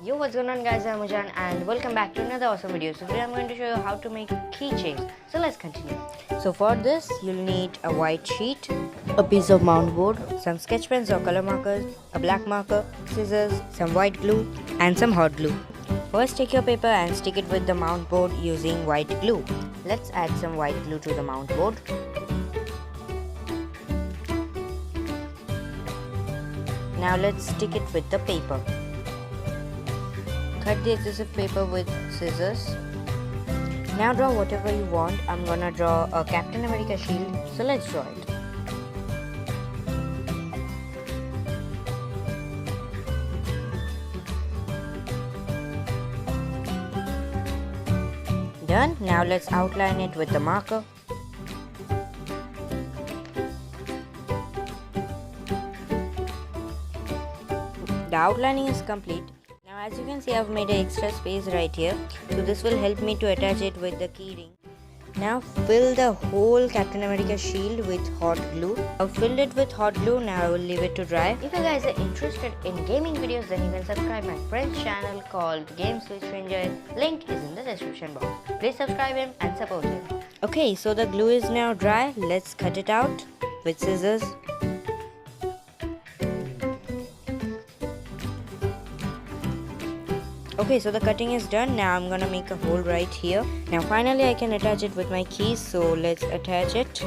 Yo, what's going on guys, I'm Ujan and welcome back to another awesome video. So today I'm going to show you how to make keychains. So let's continue. So for this you'll need a white sheet, a piece of mount board, some sketch pens or color markers, a black marker, scissors, some white glue and some hot glue. First take your paper and stick it with the mount board using white glue. Let's add some white glue to the mount board. Now let's stick it with the paper. Cut the excessive paper with scissors. Now draw whatever you want. I'm gonna draw a Captain America shield, so let's draw it. Done. Now let's outline it with the marker. The outlining is complete. Now as you can see, I've made an extra space right here, so this will help me to attach it with the key ring. Now fill the whole Captain America shield with hot glue. I've filled it with hot glue. Now I will leave it to dry. If you guys are interested in gaming videos, then you can subscribe my friend's channel called Games with Strangers. Link is in the description box. Please subscribe him and support him. Okay, so the glue is now dry. Let's cut it out with scissors. Okay, so the cutting is done. Now I'm gonna make a hole right here. Now finally I can attach it with my keys, so let's attach it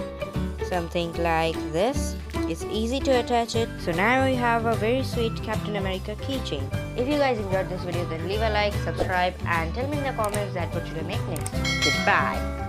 something like this. It's easy to attach it. So now we have a very sweet Captain America keychain. If you guys enjoyed this video, then leave a like, subscribe and tell me in the comments that what should I make next. Goodbye.